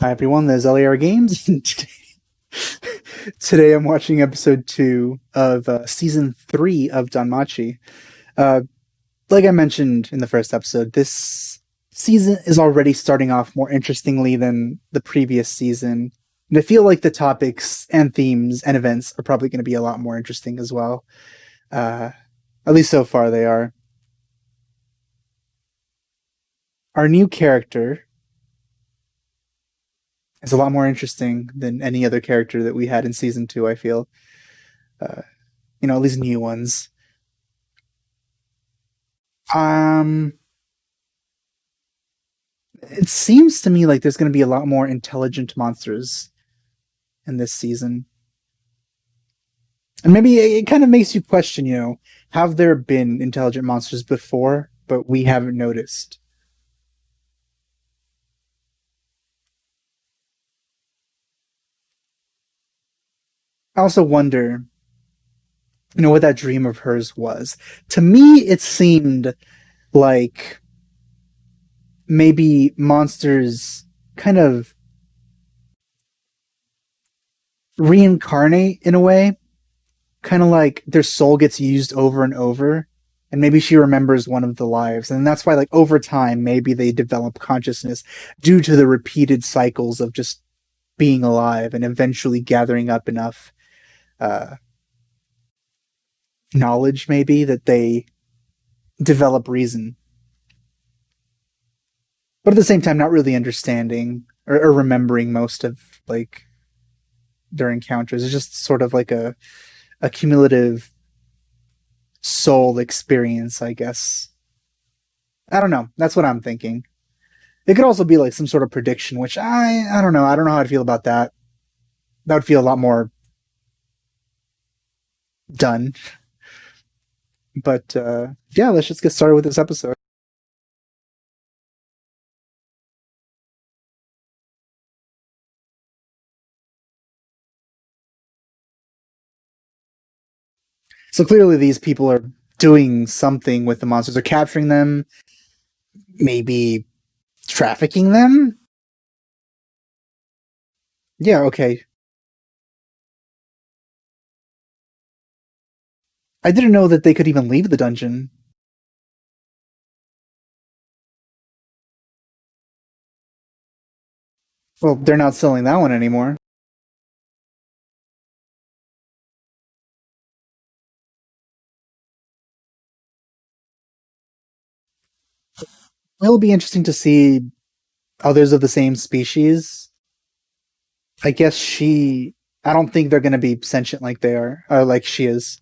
Hi everyone, there's LAR Games. And today I'm watching episode 2 of season 3 of Danmachi. Like I mentioned in the first episode, this season is already starting off more interestingly than the previous season. And I feel like the topics and themes and events are probably going to be a lot more interesting as well. At least so far they are. Our new character is a lot more interesting than any other character that we had in season 2, I feel. At least new ones. It seems to me like there's going to be a lot more intelligent monsters in this season. And maybe it kind of makes you question, have there been intelligent monsters before, but we haven't noticed? I also wonder, what that dream of hers was. To me, it seemed like maybe monsters kind of reincarnate in a way. Kind of like their soul gets used over and over. And maybe she remembers one of the lives. And that's why, over time, maybe they develop consciousness due to the repeated cycles of just being alive and eventually gathering up enough knowledge, maybe, that they develop reason. But at the same time, not really understanding or remembering most of, their encounters. It's just sort of like a cumulative soul experience, I guess. I don't know. That's what I'm thinking. It could also be some sort of prediction, which I don't know. I don't know how I'd feel about that. That would feel a lot more done. But yeah, let's just get started with this episode. So clearly these people are doing something with the monsters. They're capturing them, maybe trafficking them? Yeah, okay. I didn't know that they could even leave the dungeon. Well, they're not selling that one anymore. It'll be interesting to see others of the same species. I guess I don't think they're going to be sentient like they are, or like she is.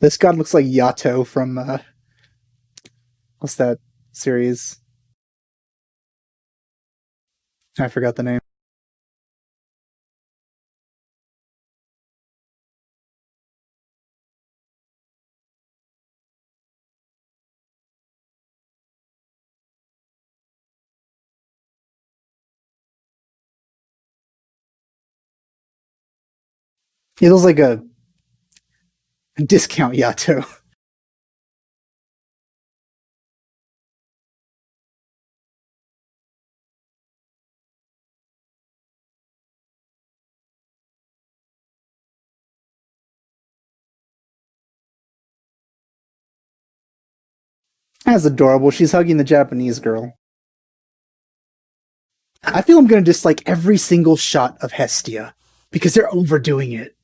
This god looks like Yato from, what's that series? I forgot the name. He looks like a discount Yato. That's adorable. She's hugging the Japanese girl. I feel I'm going to dislike every single shot of Hestia because they're overdoing it.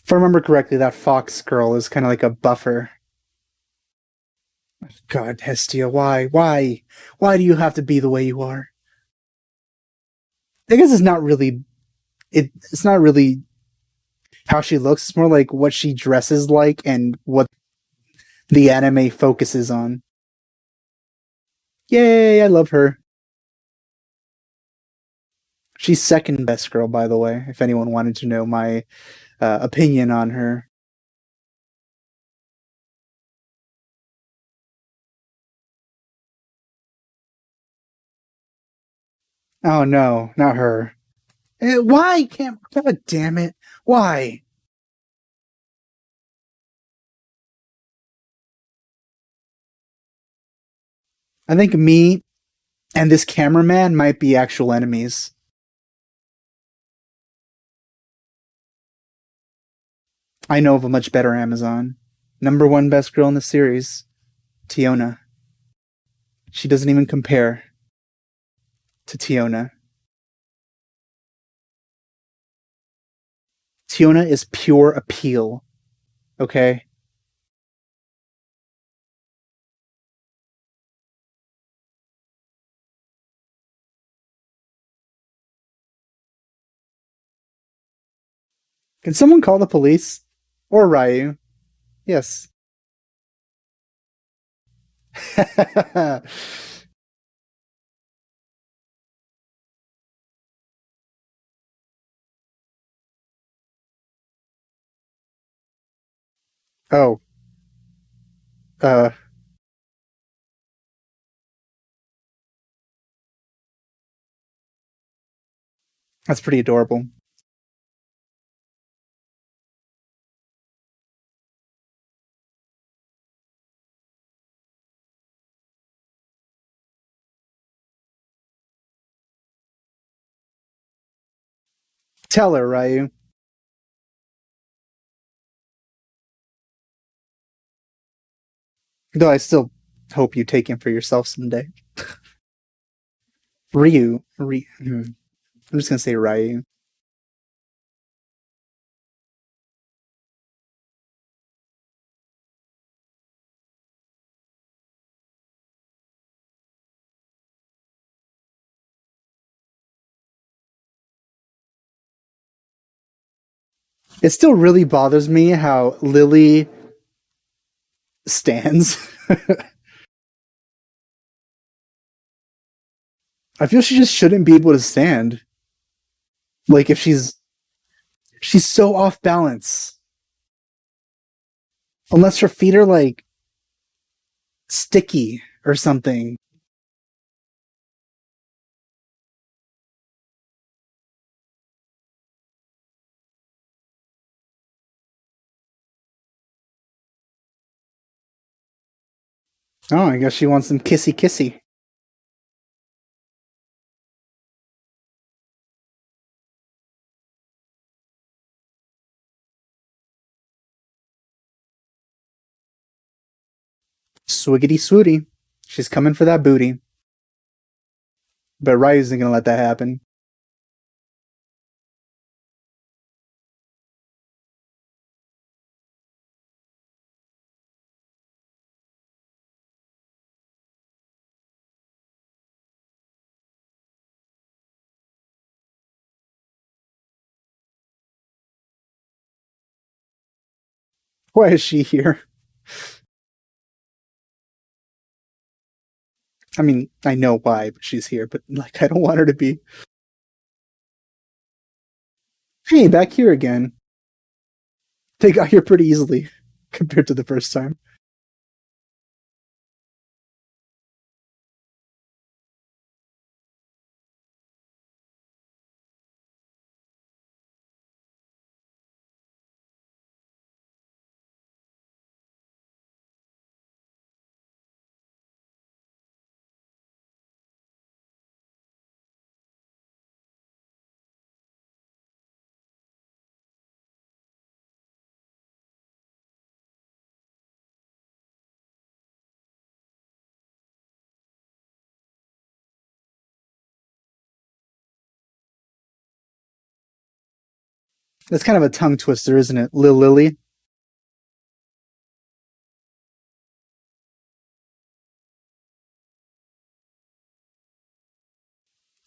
If I remember correctly, that fox girl is kind of like a buffer. God, Hestia, why? Why? Why do you have to be the way you are? I guess it's not really how she looks. It's more like what she dresses like and what the anime focuses on. Yay, I love her. She's second best girl, by the way, if anyone wanted to know my opinion on her. Oh no, not her. Why can't... God damn it. Why? I think me and this cameraman might be actual enemies. I know of a much better Amazon. Number one best girl in the series, Tiona. She doesn't even compare to Tiona. Tiona is pure appeal. Okay? Can someone call the police? Or Ryu? Yes. Oh. Uh. That's pretty adorable. Tell her, Ryu. Though I still hope you take him for yourself someday. Ryu. I'm just gonna say Ryu. It still really bothers me how Lily stands. I feel she just shouldn't be able to stand. Like if she's so off balance. Unless her feet are like sticky or something. Oh, I guess she wants some kissy kissy. Swiggity swooty. She's coming for that booty. But Ryu's isn't gonna let that happen. Why is she here? I mean, I know why, but she's here, but like I don't want her to be. Hey, back here again. They got here pretty easily compared to the first time. That's kind of a tongue twister, isn't it? Lily?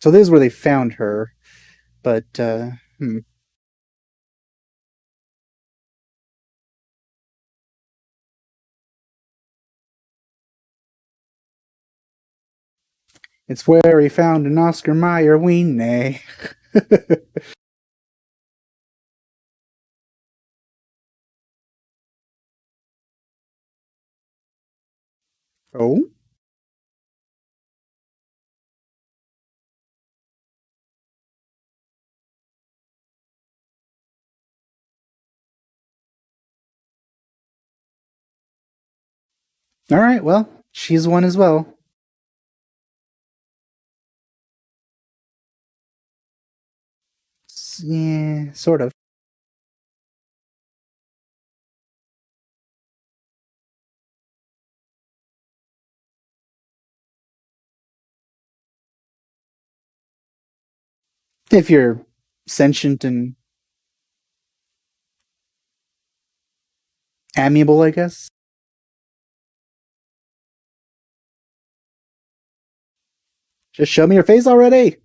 So this is where they found her, but It's where he found an Oscar Mayer weenie. Oh? Alright, well, she's one as well. Yeah, sort of. If you're sentient and amiable, I guess. Just show me your face already!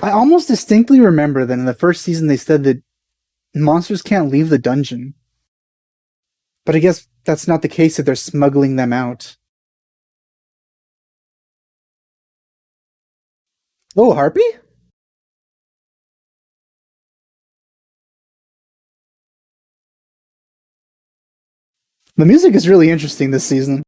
I almost distinctly remember that in the first season they said that monsters can't leave the dungeon. But I guess that's not the case if they're smuggling them out. Oh, Harpy? The music is really interesting this season.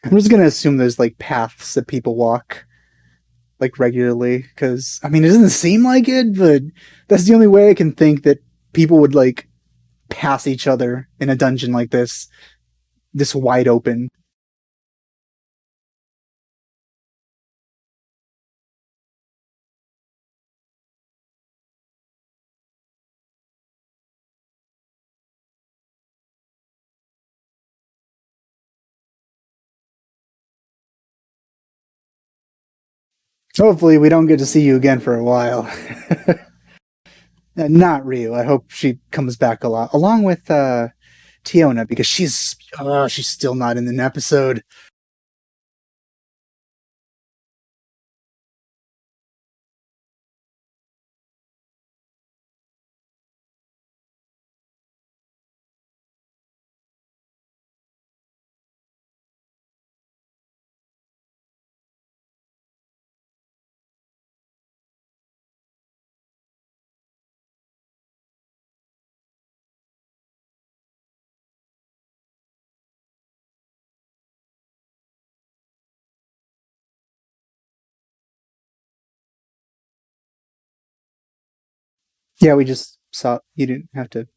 I'm just gonna assume there's like paths that people walk like regularly, because I mean it doesn't seem like it, but that's the only way I can think that people would like pass each other in a dungeon like this wide open. Hopefully, we don't get to see you again for a while. Not Ryu. I hope she comes back a lot, along with Tiona, because she's still not in an episode. Yeah, we just saw you didn't have to.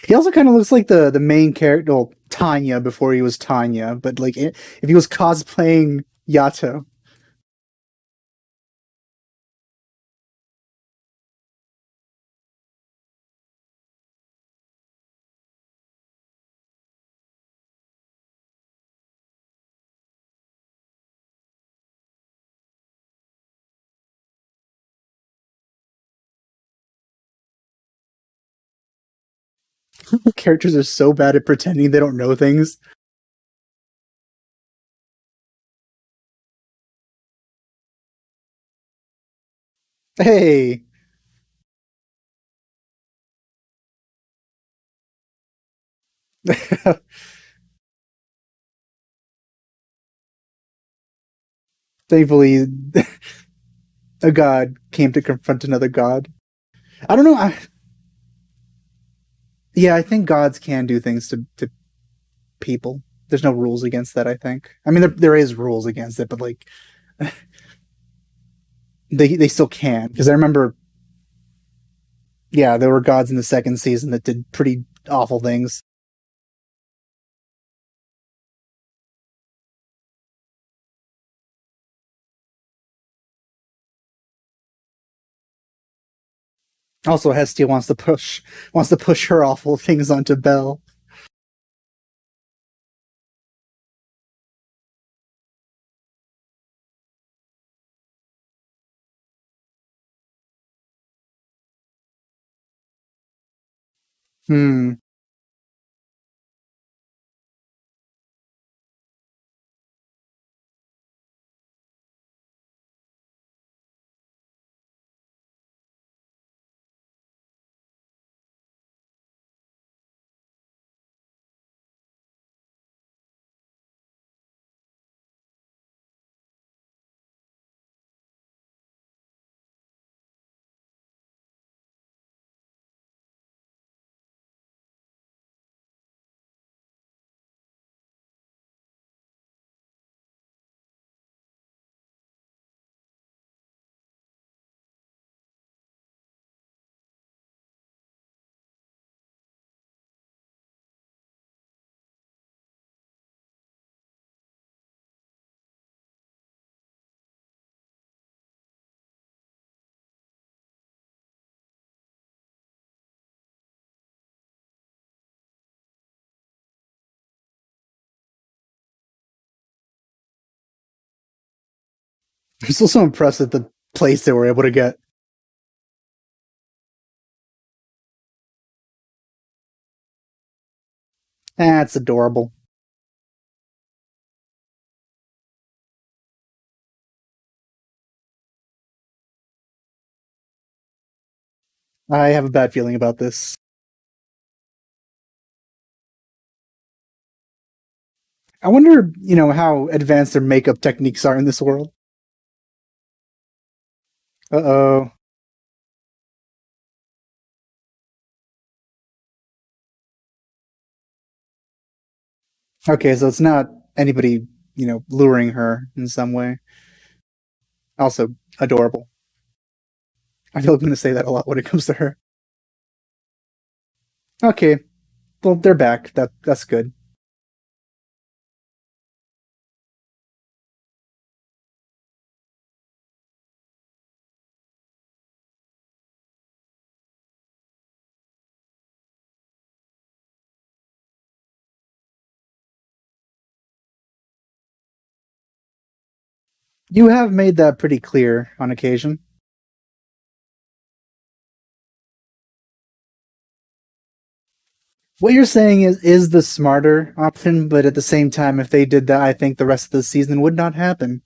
He also kind of looks like the main character, well, Tanya before he was Tanya, but like if he was cosplaying Yato. Characters are so bad at pretending they don't know things. Hey, thankfully, a god came to confront another god. I don't know. Yeah, I think gods can do things to people. There's no rules against that. I think. I mean, there is rules against it, but like they still can, because I remember. Yeah, there were gods in the second season that did pretty awful things. Also, Hestia wants to push her awful things onto Belle. Hmm. I'm still so impressed at the place they were able to get. That's adorable. I have a bad feeling about this. I wonder, how advanced their makeup techniques are in this world. Uh-oh. Okay, so it's not anybody, luring her in some way. Also, adorable. I feel like I'm going to say that a lot when it comes to her. Okay, well, they're back. That's good. You have made that pretty clear on occasion. What you're saying is the smarter option, but at the same time, if they did that, I think the rest of the season would not happen.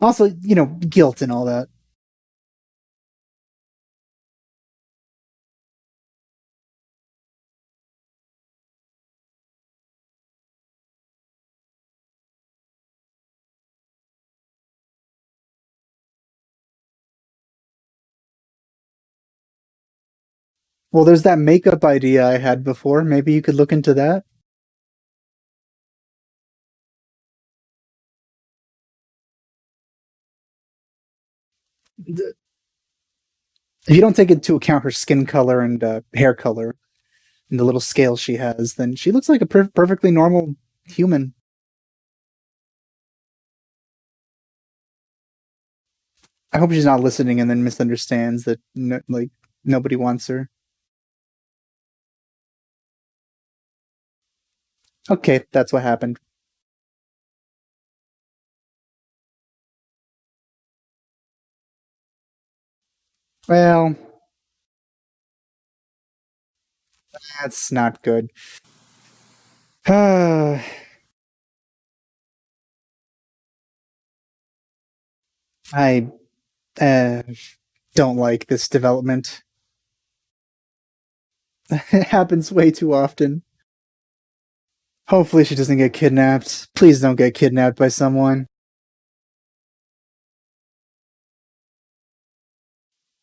Also, guilt and all that. Well, there's that makeup idea I had before. Maybe you could look into that. If you don't take into account her skin color and hair color and the little scale she has, then she looks like a perfectly normal human. I hope she's not listening and then misunderstands that like nobody wants her. Okay, that's what happened. Well, that's not good. I uh, don't like this development. It happens way too often. Hopefully, she doesn't get kidnapped. Please don't get kidnapped by someone.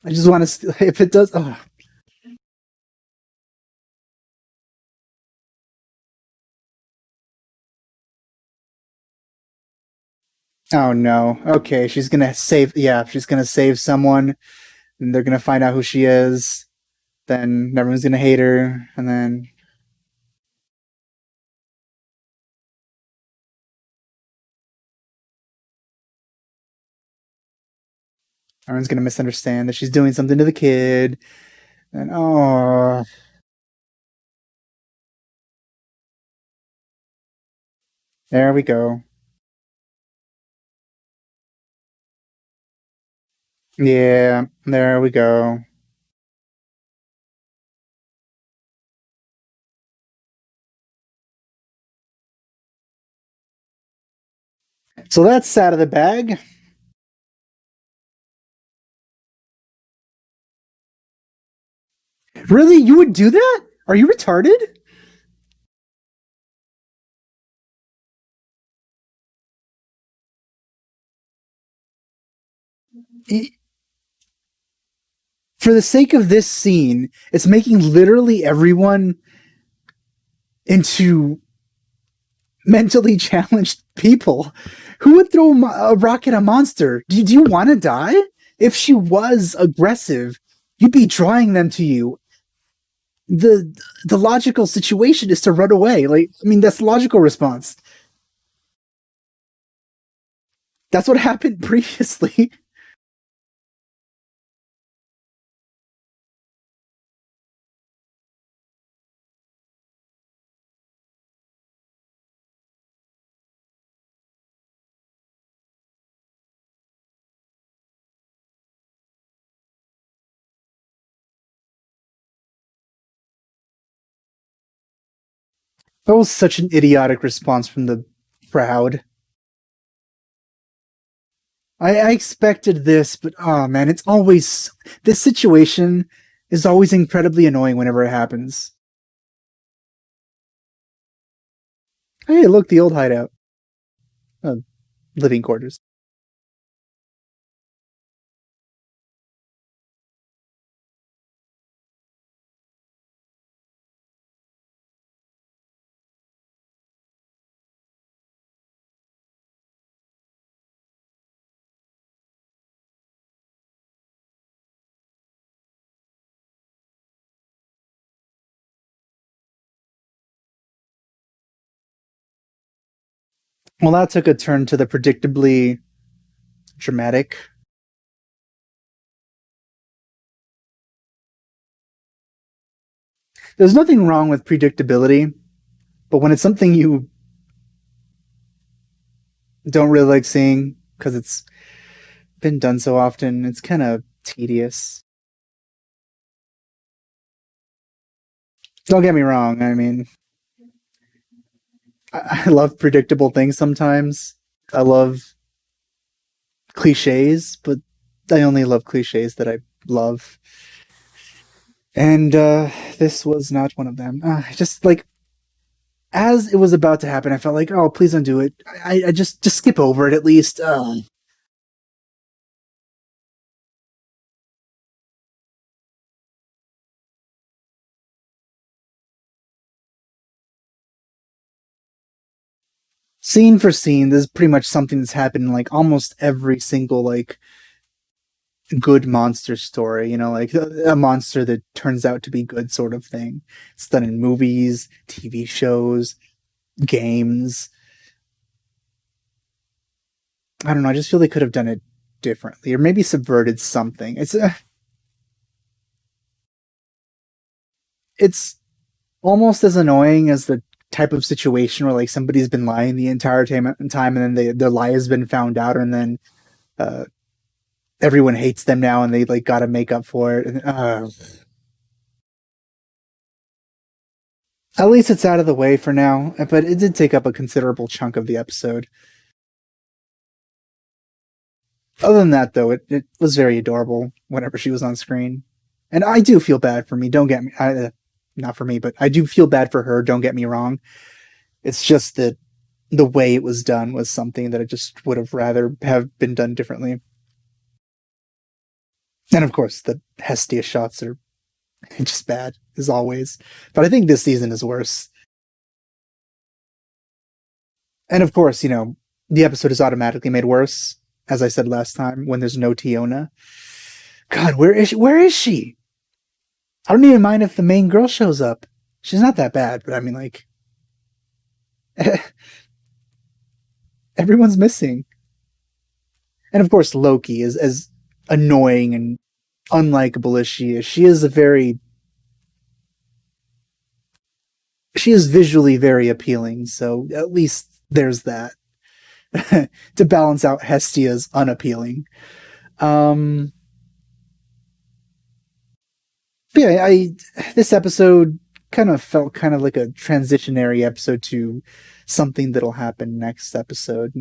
I just want to. If it does, oh, oh no. Okay, she's gonna save. Yeah, she's gonna save someone, and they're gonna find out who she is. Then everyone's gonna hate her, and then Everyone's gonna misunderstand that she's doing something to the kid. And oh, there we go. Yeah, there we go. So that's out of the bag. Really? You would do that? Are you retarded? For the sake of this scene, it's making literally everyone into mentally challenged people. Who would throw a rock at a monster? Do you want to die? If she was aggressive, you'd be drawing them to you. The logical situation is to run away. Like, I mean, that's the logical response. That's what happened previously. That was such an idiotic response from the crowd. I expected this, but oh man, it's always this situation is always incredibly annoying whenever it happens. Hey, look, the old hideout. Living quarters. Well, that took a turn to the predictably dramatic. There's nothing wrong with predictability, but when it's something you don't really like seeing because it's been done so often, it's kind of tedious. Don't get me wrong. I mean, I love predictable things sometimes. I love cliches, but I only love cliches that I love. And this was not one of them. Just like as it was about to happen, I felt like, oh, please don't do it. I just skip over it at least. Scene for scene, this is pretty much something that's happened in like almost every single like good monster story, you know, like a monster that turns out to be good sort of thing. It's done in movies, TV shows, games. I don't know, I just feel they could have done it differently or maybe subverted something. It's almost as annoying as the type of situation where like somebody's been lying the entire time and then their lie has been found out and then uh, everyone hates them now and they like got to make up for it. And, at least it's out of the way for now, but it did take up a considerable chunk of the episode. Other than that, though, it was very adorable whenever she was on screen. And I do feel bad for me. Don't get me, not for me, but I do feel bad for her. Don't get me wrong. It's just that the way it was done was something that I just would have rather have been done differently. And of course, the Hestia shots are just bad as always. But I think this season is worse. And of course, you know, the episode is automatically made worse, as I said last time, when there's no Tiona. God, where is she? Where is she? I don't even mind if the main girl shows up. She's not that bad, but I mean, like, everyone's missing. And of course, Loki is as annoying and unlikable as she is, she is visually very appealing, so at least there's that to balance out Hestia's unappealing. Yeah, this episode kind of felt kind of like a transitionary episode to something that'll happen next episode,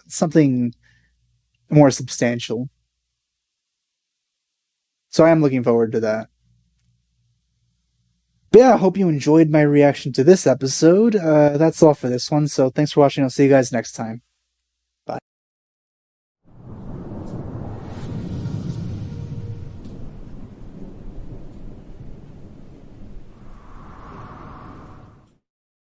something more substantial. So I am looking forward to that. But yeah, I hope you enjoyed my reaction to this episode. That's all for this one, so thanks for watching. I'll see you guys next time.